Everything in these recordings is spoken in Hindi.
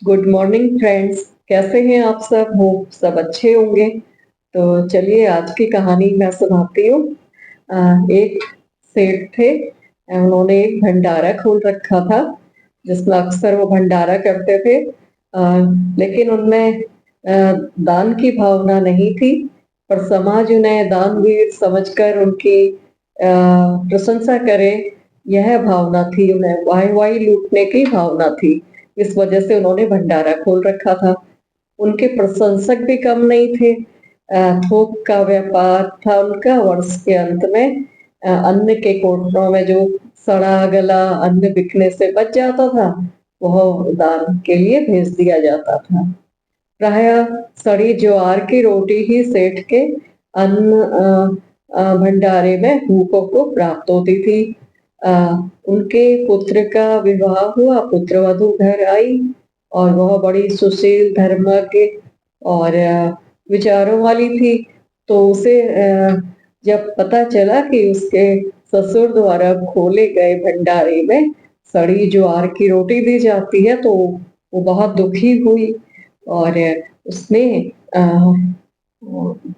Good morning friends. कैसे हैं आप सब? हो सब अच्छे होंगे। तो चलिए आज की कहानी मैं सुनाती हूँ। एक सेठ थे। उन्होंने एक भंडारा खोल रखा था जिसमें अक्सर वो भंडारा करते थे। लेकिन उनमें दान की भावना नहीं थी, पर समाज उन्हें दानवीर समझकर उनकी प्रशंसा करे, यह भावना थी। उन्हें वाही लूटने की भावना थी। इस वजह से उन्होंने भंडारा खोल रखा था। उनके प्रशंसक भी कम नहीं थे। थोक का व्यापार था उनका। वर्ष के अंत में अन्न के कोठरों में जो सड़ा गला अन्न बिकने से बच जाता था, वह दान के लिए भेज दिया जाता था। प्रायः सड़ी ज्वार की रोटी ही सेठ के अन्न भंडारे में भूखों को प्राप्त होती थी। अ, उनके पुत्र का विवाह हुआ। पुत्र वधू घर आई और वह बड़ी सुशील, धर्मज्ञ और विचारों वाली थी। तो उसे जब पता चला कि उसके ससुर द्वारा खोले गए भंडारे में सड़ी ज्वार की रोटी दी जाती है, तो वो बहुत दुखी हुई और उसने अ,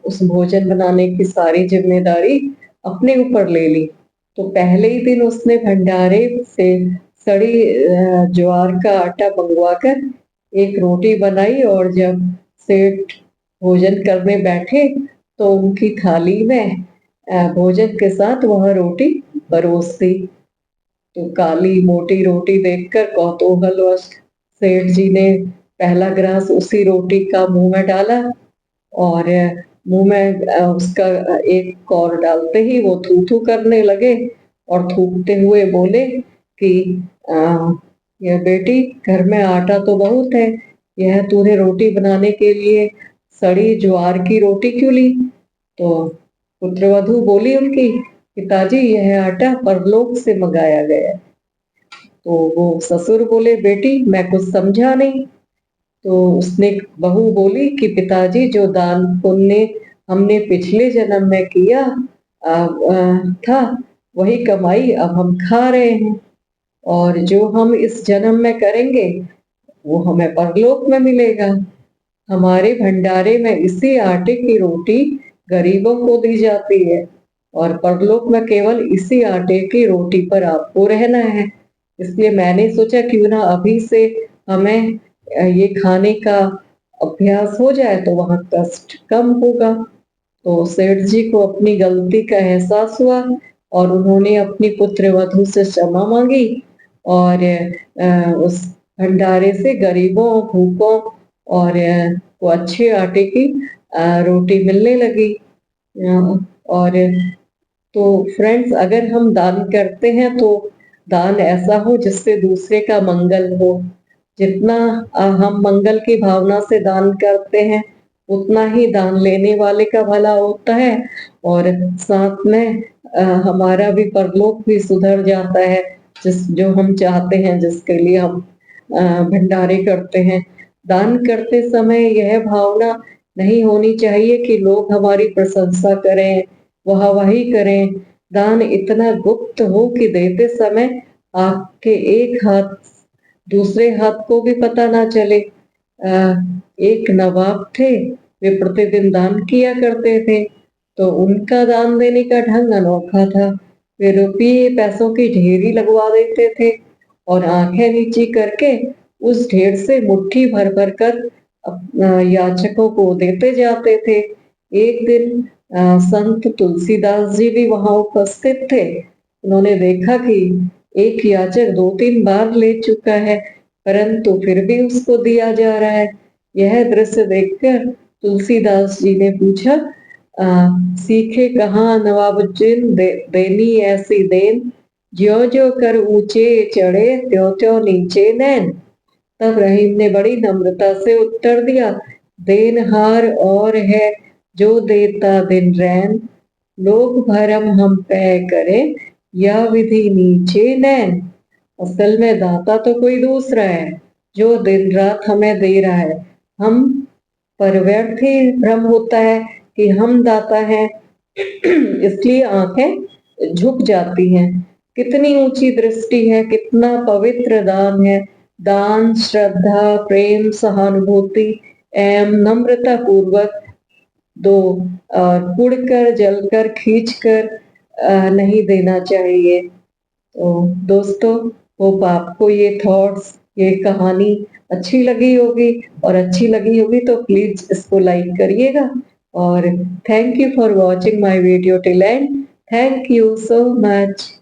उस भोजन बनाने की सारी जिम्मेदारी अपने ऊपर ले ली। तो पहले ही दिन उसने भंडारे से सड़ी ज्वार का आटा मंगवा कर एक रोटी बनाई, और जब सेठ भोजन करने बैठे तो उनकी थाली में भोजन के साथ वह रोटी परोस दी। तो काली मोटी रोटी देखकर कौतूहलवश सेठ जी ने पहला ग्रास उसी रोटी का मुंह में डाला, और मुंह में उसका एक कौर डालते ही वो थू थू करने लगे और थूकते हुए बोले कि आ, यह बेटी, घर में आटा तो बहुत है, यह तूने रोटी बनाने के लिए सड़ी ज्वार की रोटी क्यों ली? तो पुत्रवधू बोली उनकी, पिताजी यह आटा परलोक से मंगाया गया है। तो वो ससुर बोले, बेटी मैं कुछ समझा नहीं। तो उसने बहू बोली कि पिताजी, जो दान पुण्य हमने पिछले जन्म में किया था, वही कमाई अब हम खा रहे हैं, और जो हम इस जन्म में करेंगे वो हमें परलोक में मिलेगा। हमारे भंडारे में इसी आटे की रोटी गरीबों को दी जाती है, और परलोक में केवल इसी आटे की रोटी पर आपको रहना है। इसलिए मैंने सोचा क्यों ना अभी से हमें ये खाने का अभ्यास हो जाए, तो वहां कष्ट कम होगा। तो सेठ जी को अपनी गलती का एहसास हुआ और उन्होंने अपनी पुत्र वधू से क्षमा मांगी, और उस भंडारे से गरीबों, भूखों और को अच्छे आटे की रोटी मिलने लगी। और तो फ्रेंड्स, अगर हम दान करते हैं तो दान ऐसा हो जिससे दूसरे का मंगल हो। जितना हम मंगल की भावना से दान करते हैं, उतना ही दान लेने वाले का भला होता है, और साथ में हमारा भी परलोक भी सुधर जाता है। जो हम चाहते हैं, जिसके लिए हम भंडारे करते हैं। दान करते समय यह भावना नहीं होनी चाहिए कि लोग हमारी प्रशंसा करें, वाहवाही करें। दान इतना गुप्त हो कि देते समय आपके एक हाथ दूसरे हाथ को भी पता ना चले। एक नवाब थे, वे प्रतिदिन दान किया करते थे। तो उनका दान देने का ढंग अनोखा था। वे रुपये पैसों की ढेरी लगवा देते थे और आंखें नीची करके उस ढेर से मुट्ठी भर भर कर याचकों को देते जाते थे। एक दिन संत तुलसीदास जी भी वहां उपस्थित थे। उन्होंने देखा कि एक याचक 2-3 बार ले चुका है, परंतु फिर भी उसको दिया जा रहा है। यह दृश्य देखकर तुलसीदास जी ने पूछा, सीखे कहाँ नवाबुद्दीन देनी ऐसी देन, ज्यो ज्यो कर ऊंचे चढ़े त्यों त्यों नीचे नैन। तब रहीम ने बड़ी नम्रता से उत्तर दिया, देनहार और है जो देता दिन रैन, लोग भरम हम पे करें या विधि नीचे नैन। असल में दाता तो कोई दूसरा है, जो दिन रात हमें दे रहा है। हम पर व्यर्थ ही भ्रम होता है कि हम दाता हैं, इसलिए आंखें झुक जाती हैं। कितनी ऊंची दृष्टि है, कितना पवित्र दान है दान, श्रद्धा, प्रेम, सहानुभूति एवं नम्रता पूर्वक दो। और कुढ़कर, जलकर, खींचकर नहीं देना चाहिए। तो दोस्तों, होप आपको ये थॉट्स, ये कहानी अच्छी लगी होगी, और अच्छी लगी होगी तो प्लीज इसको लाइक करिएगा। और thank you for watching my video till and. Thank you so much.